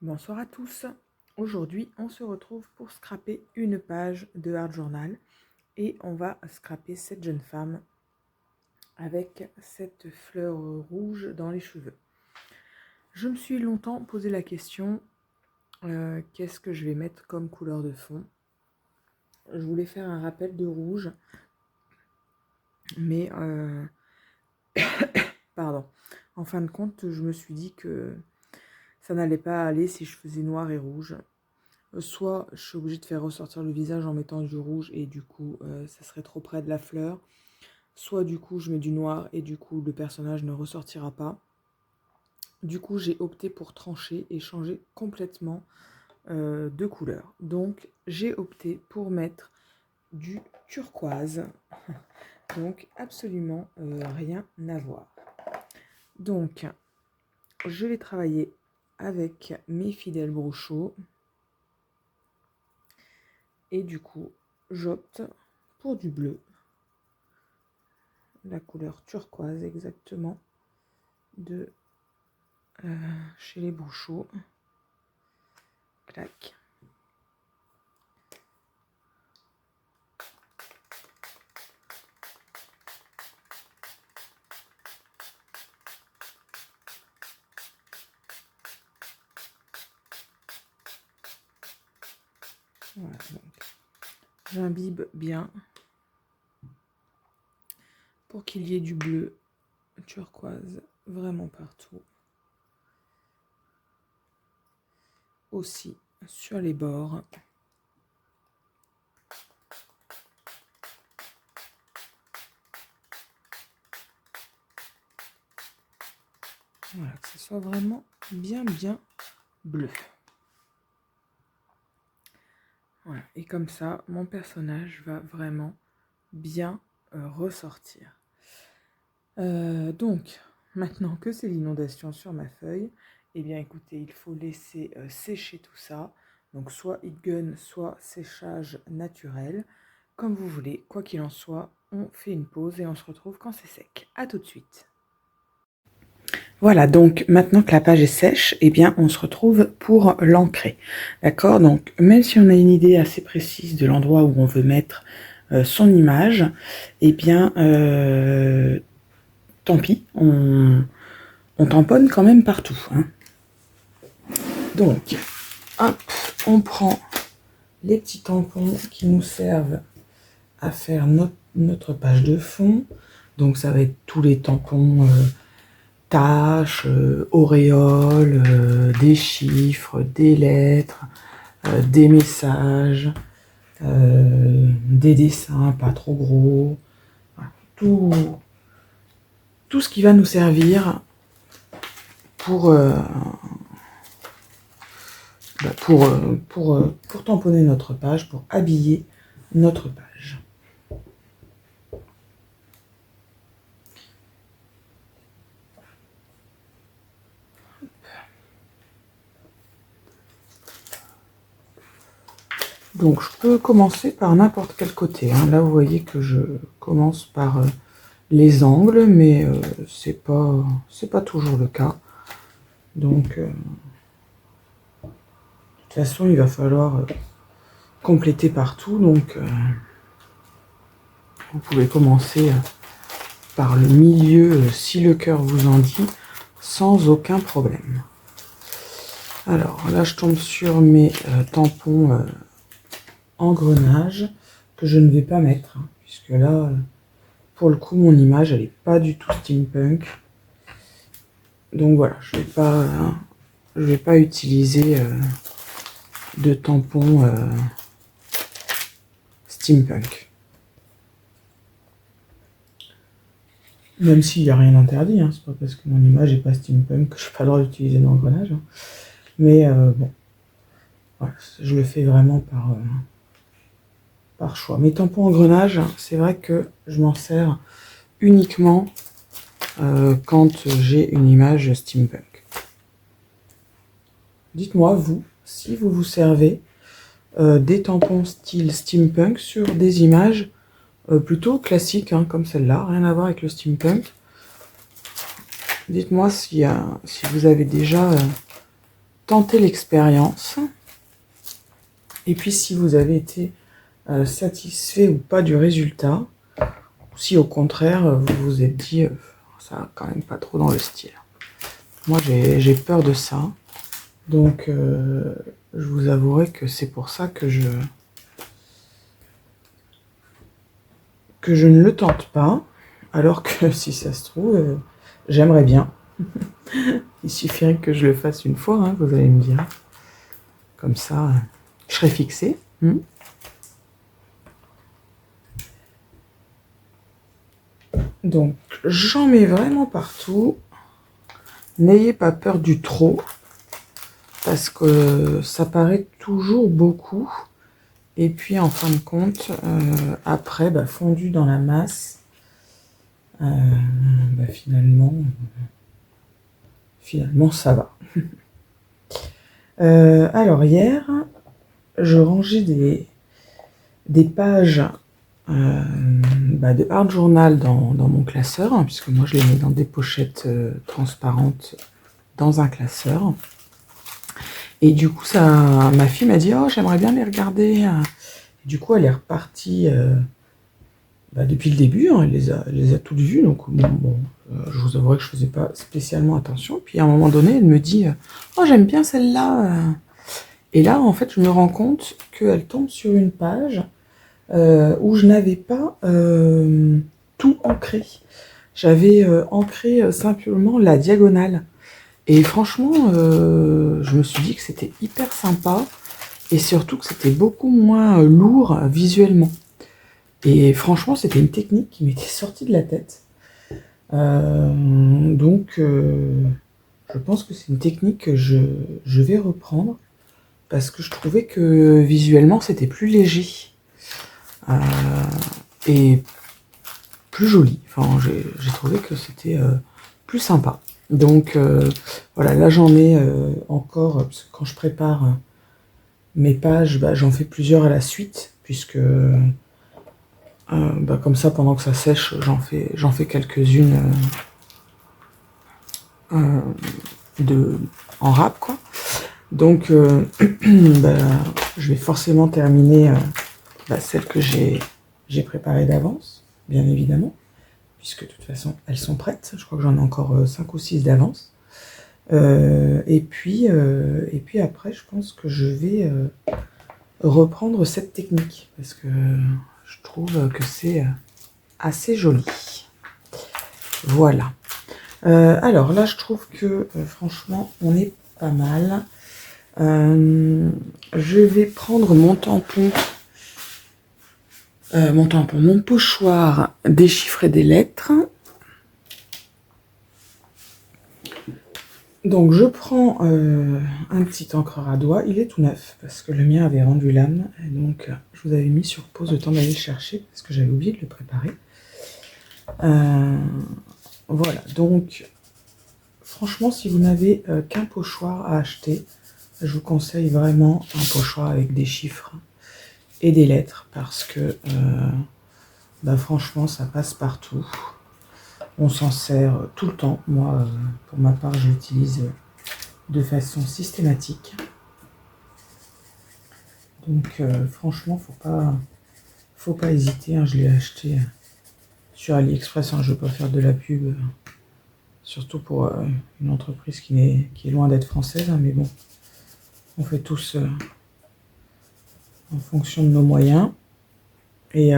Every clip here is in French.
Bonsoir à tous. Aujourd'hui, on se retrouve pour scraper une page de Art Journal et on va scraper cette jeune femme avec cette fleur rouge dans les cheveux. Je me suis longtemps posé la question, qu'est-ce que je vais mettre comme couleur de fond? Je voulais faire un rappel de rouge, mais pardon. En fin de compte, je me suis dit que ça n'allait pas aller si je faisais noir et rouge. Soit je suis obligée de faire ressortir le visage en mettant du rouge et du coup ça serait trop près de la fleur. Soit du coup je mets du noir et du coup le personnage ne ressortira pas. Du coup j'ai opté pour trancher et changer complètement de couleur. Donc j'ai opté pour mettre du turquoise. Donc absolument rien à voir. Donc je vais travailler avec mes fidèles brochos. Et du coup, j'opte pour du bleu. La couleur turquoise exactement de chez les Bouchots. Clac. Voilà, donc j'imbibe bien pour qu'il y ait du bleu turquoise vraiment partout. Aussi sur les bords. Voilà, que ce soit vraiment bien bleu. Voilà, et comme ça, mon personnage va vraiment bien ressortir. Donc, maintenant que c'est l'inondation sur ma feuille, eh bien écoutez, il faut laisser sécher tout ça. Donc soit heat gun, soit séchage naturel, comme vous voulez. Quoi qu'il en soit, on fait une pause et on se retrouve quand c'est sec. À tout de suite. Voilà, donc maintenant que la page est sèche, eh bien on se retrouve pour l'ancrer. D'accord? Donc même si on a une idée assez précise de l'endroit où on veut mettre son image, eh bien tant pis, on tamponne quand même partout. Hein. Donc, hop, on prend les petits tampons qui nous servent à faire notre page de fond. Donc, ça va être tous les tampons tâches, auréoles, des chiffres, des lettres, des messages, des dessins pas trop gros. Voilà. Tout ce qui va nous servir pour tamponner notre page, pour habiller notre page. Donc je peux commencer par n'importe quel côté. Hein. Là vous voyez que je commence par les angles, mais c'est pas toujours le cas. Donc de toute façon il va falloir compléter partout. Donc vous pouvez commencer par le milieu si le cœur vous en dit, sans aucun problème. Alors là je tombe sur mes tampons engrenage que je ne vais pas mettre, hein, puisque là, pour le coup, mon image, elle n'est pas du tout steampunk. Donc voilà, je vais pas utiliser de tampons steampunk. Même s'il n'y a rien d'interdit, hein, c'est pas parce que mon image n'est pas steampunk que je n'ai pas le droit d'utiliser d'engrenage. Hein. Mais bon, voilà, je le fais vraiment par choix. Mes tampons engrenages, c'est vrai que je m'en sers uniquement quand j'ai une image steampunk. Dites-moi, vous, si vous vous servez des tampons style steampunk sur des images plutôt classiques, hein, comme celle-là, rien à voir avec le steampunk. Dites-moi si vous avez déjà tenter l'expérience. Et puis si vous avez été satisfait ou pas du résultat, ou si au contraire vous vous êtes dit ça va quand même pas trop dans le style. Moi j'ai peur de ça, donc je vous avouerai que c'est pour ça que je ne le tente pas, alors que si ça se trouve, j'aimerais bien. Il suffirait que je le fasse une fois, hein, vous allez me dire. Comme ça, je serai fixée. Donc, j'en mets vraiment partout. N'ayez pas peur du trop, parce que ça paraît toujours beaucoup. Et puis, en fin de compte, après, fondu dans la masse, finalement, ça va. Alors, hier, je rangeais des pages de Art Journal dans mon classeur, hein, puisque moi, je les mets dans des pochettes transparentes dans un classeur. Et du coup, ma fille m'a dit « Oh, j'aimerais bien les regarder. » Du coup, elle est repartie depuis le début, hein, elle les a toutes vues. Donc, je vous avouerai que je ne faisais pas spécialement attention. Puis, à un moment donné, elle me dit « Oh, j'aime bien celle-là. » Et là, en fait, je me rends compte qu'elle tombe sur une page où je n'avais pas tout ancré. J'avais ancré simplement la diagonale. Et franchement, je me suis dit que c'était hyper sympa et surtout que c'était beaucoup moins lourd visuellement. Et franchement, c'était une technique qui m'était sortie de la tête. Donc, je pense que c'est une technique que je vais reprendre parce que je trouvais que visuellement, c'était plus léger et plus joli. Enfin, j'ai trouvé que c'était plus sympa. Donc voilà, là j'en ai encore, parce que quand je prépare mes pages, j'en fais plusieurs à la suite, puisque comme ça pendant que ça sèche, j'en fais quelques-unes en râpe, quoi. Donc je vais forcément terminer celles que j'ai préparées d'avance, bien évidemment, puisque de toute façon elles sont prêtes. Je crois que j'en ai encore 5 ou 6 d'avance. Et puis après, je pense que je vais reprendre cette technique parce que je trouve que c'est assez joli. Voilà. Alors là, je trouve que franchement, on est pas mal. Je vais prendre mon tampon, mon pochoir, déchiffrer des lettres. Donc je prends un petit encreur à doigt, il est tout neuf parce que le mien avait rendu l'âme, et donc je vous avais mis sur pause le temps d'aller le chercher parce que j'avais oublié de le préparer. Voilà, donc franchement si vous n'avez qu'un pochoir à acheter, je vous conseille vraiment un pochoir avec des chiffres et des lettres parce que franchement ça passe partout. On s'en sert tout le temps. Moi, pour ma part, je l'utilise de façon systématique. Donc, franchement, faut pas hésiter. Hein. Je l'ai acheté sur AliExpress. Hein. Je ne veux pas faire de la pub, surtout pour une entreprise qui est loin d'être française. Hein. Mais bon, on fait tous en fonction de nos moyens. Et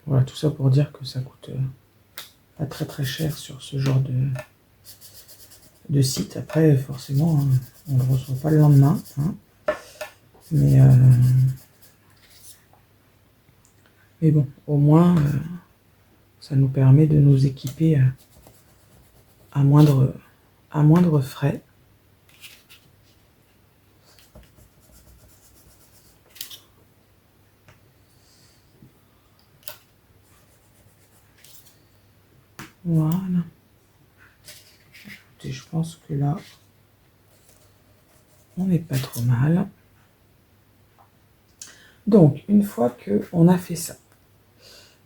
voilà, tout ça pour dire que ça coûte pas très très cher sur ce genre de site. Après, forcément, hein, on ne le reçoit pas le lendemain. Hein. Mais bon, au moins, ça nous permet de nous équiper à moindre frais. Voilà. Et je pense que là, on n'est pas trop mal. Donc, une fois qu'on a fait ça,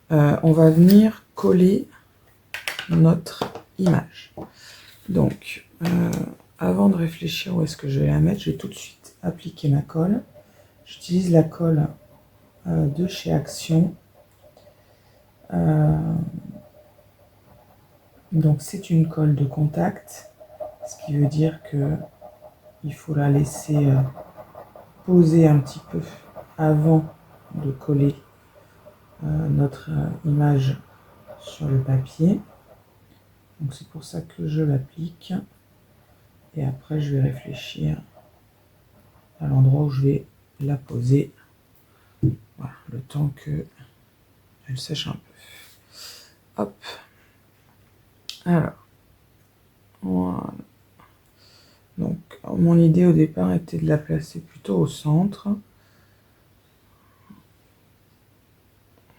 on va venir coller notre image. Donc, avant de réfléchir où est-ce que je vais la mettre, je vais tout de suite appliquer ma colle. J'utilise la colle de chez Action. Donc c'est une colle de contact, ce qui veut dire que il faut la laisser poser un petit peu avant de coller notre image sur le papier. Donc c'est pour ça que je l'applique. Et après, je vais réfléchir à l'endroit où je vais la poser. Voilà, le temps qu'elle sèche un peu. Hop. Alors. Voilà. Donc, mon idée au départ était de la placer plutôt au centre.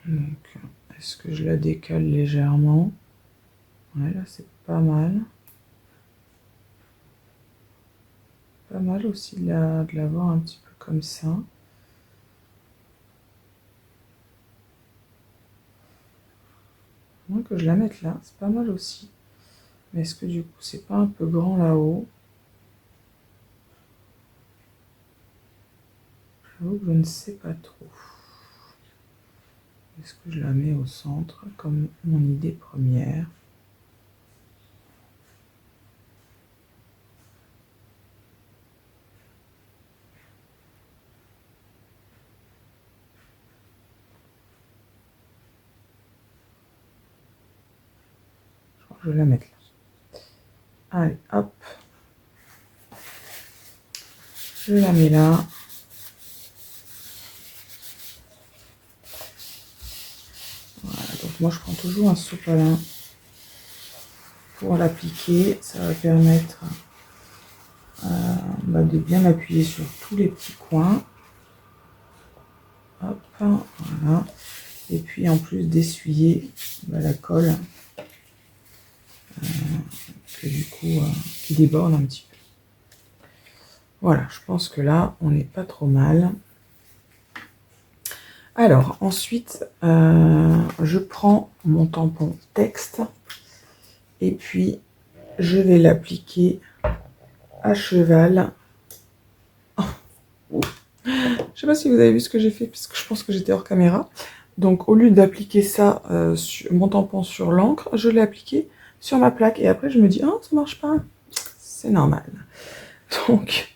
Donc, est-ce que je la décale légèrement? Ouais, là, c'est pas mal. Pas mal aussi de la voir un petit peu comme ça. Moins que je la mette là, c'est pas mal aussi. Mais est-ce que du coup, c'est pas un peu grand là-haut? J'avoue que je ne sais pas trop. Est-ce que je la mets au centre comme mon idée première? Je crois que je vais la mettre là. Allez, hop. Je la mets là. Voilà, donc moi je prends toujours un sopalin pour l'appliquer. Ça va permettre de bien appuyer sur tous les petits coins. Hop, voilà. Et puis en plus d'essuyer la colle que du coup qui déborde un petit peu. Voilà, je pense que là on n'est pas trop mal. Alors ensuite je prends mon tampon texte et puis je vais l'appliquer à cheval. Oh. Je sais pas si vous avez vu ce que j'ai fait puisque je pense que j'étais hors caméra. Donc au lieu d'appliquer ça, mon tampon sur l'encre, je l'ai appliqué sur ma plaque. Et après je me dis, oh ça marche pas. C'est normal. Donc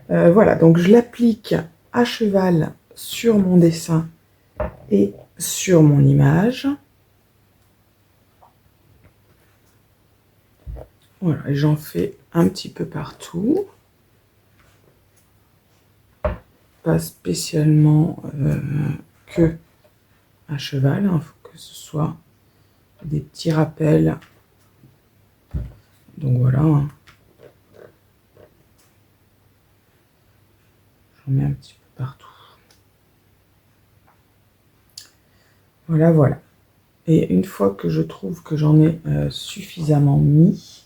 voilà, donc je l'applique à cheval sur mon dessin et sur mon image. Voilà, et j'en fais un petit peu partout. Pas spécialement que à cheval, il faut que ce soit des petits rappels. Donc voilà. J'en mets un petit peu partout. Voilà, voilà. Et une fois que je trouve que j'en ai suffisamment mis,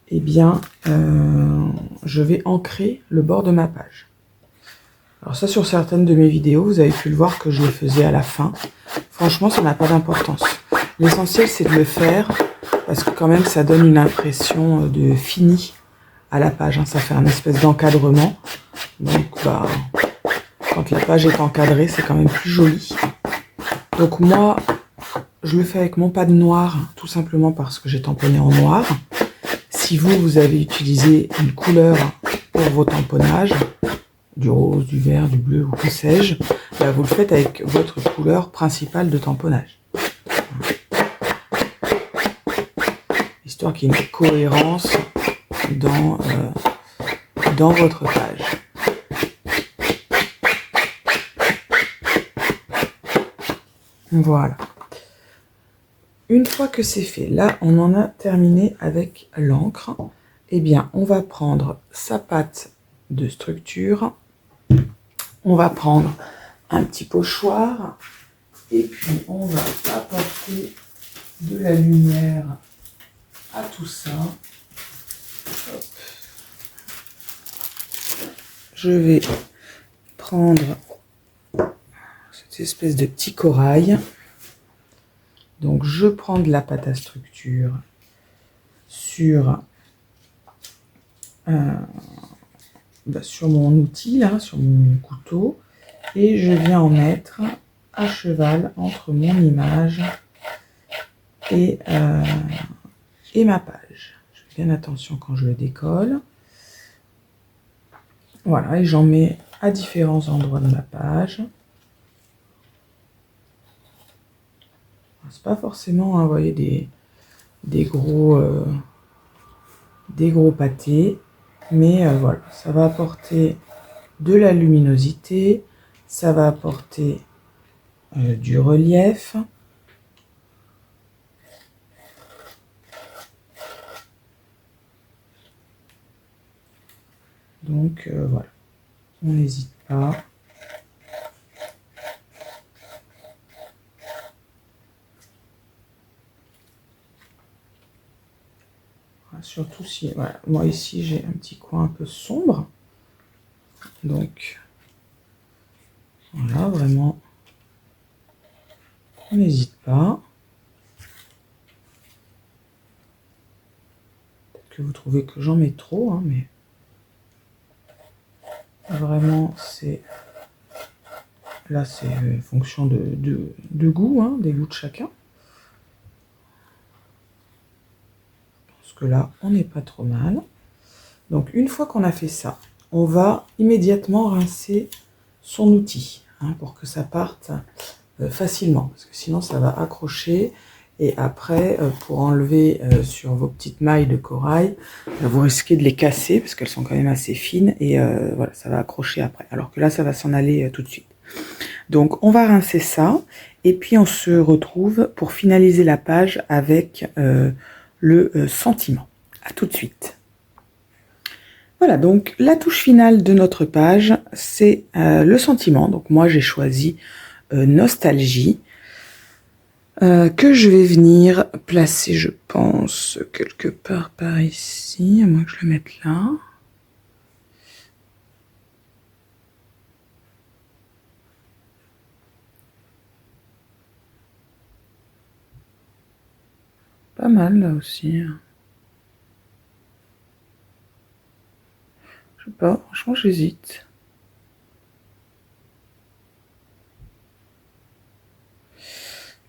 eh bien, je vais ancrer le bord de ma page. Alors ça, sur certaines de mes vidéos, vous avez pu le voir que je le faisais à la fin. Franchement, ça n'a pas d'importance. L'essentiel, c'est de le faire parce que quand même, ça donne une impression de fini à la page. Hein. Ça fait un espèce d'encadrement. Donc, quand la page est encadrée, c'est quand même plus joli. Donc moi, je le fais avec mon pad noir, tout simplement parce que j'ai tamponné en noir. Si vous avez utilisé une couleur pour vos tamponnages, du rose, du vert, du bleu ou que sais-je, vous le faites avec votre couleur principale de tamponnage. Histoire qu'il y ait une cohérence dans votre page. Voilà. Une fois que c'est fait, là on en a terminé avec l'encre. Eh bien, on va prendre sa pâte de structure. On va prendre un petit pochoir et puis on va apporter de la lumière à tout ça. Hop. Je vais prendre cette espèce de petit corail. Donc je prends de la pâte à structure sur sur mon outil, là, sur mon couteau, et je viens en mettre à cheval entre mon image et ma page. Je fais bien attention quand je le décolle. Voilà, et j'en mets à différents endroits de ma page. C'est pas forcément, hein, vous voyez, des gros pâtés, mais voilà, ça va apporter de la luminosité, ça va apporter du relief. Donc voilà, on n'hésite pas. Surtout si, voilà, moi ici j'ai un petit coin un peu sombre, donc voilà, vraiment, on n'hésite pas. Peut-être que vous trouvez que j'en mets trop, hein, mais vraiment c'est, là c'est fonction de goût, hein, des goûts de chacun. Que là on n'est pas trop mal. Donc une fois qu'on a fait ça, on va immédiatement rincer son outil, hein, pour que ça parte facilement, parce que sinon ça va accrocher, et après pour enlever sur vos petites mailles de corail, vous risquez de les casser parce qu'elles sont quand même assez fines, et voilà, ça va accrocher après, alors que là ça va s'en aller tout de suite. Donc on va rincer ça, et puis on se retrouve pour finaliser la page avec le sentiment. À tout de suite. Voilà, donc la touche finale de notre page, c'est le sentiment. Donc moi j'ai choisi Nostalgie, que je vais venir placer, je pense, quelque part par ici, à moins que je le mette là. Pas mal là aussi. Je sais pas, franchement j'hésite.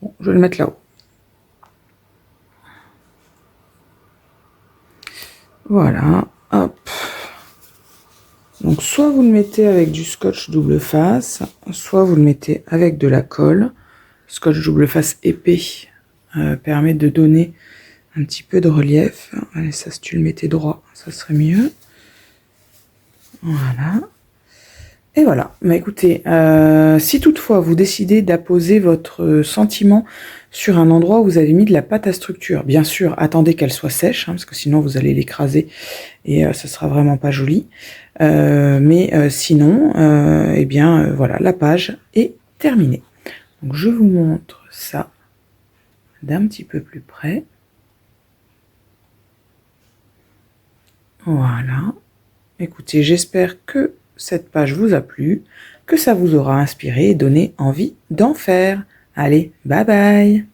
Bon, je vais le mettre là-haut. Voilà, hop. Donc soit vous le mettez avec du scotch double face, soit vous le mettez avec de la colle. Scotch double face épais permet de donner un petit peu de relief. Allez, ça, si tu le mettais droit, ça serait mieux. Voilà. Et voilà. Mais écoutez, si toutefois vous décidez d'apposer votre sentiment sur un endroit où vous avez mis de la pâte à structure, bien sûr, attendez qu'elle soit sèche, hein, parce que sinon vous allez l'écraser et ça sera vraiment pas joli. Mais sinon, eh bien, voilà, la page est terminée. Donc je vous montre ça d'un petit peu plus près. Voilà. Écoutez, j'espère que cette page vous a plu, que ça vous aura inspiré et donné envie d'en faire. Allez, bye bye!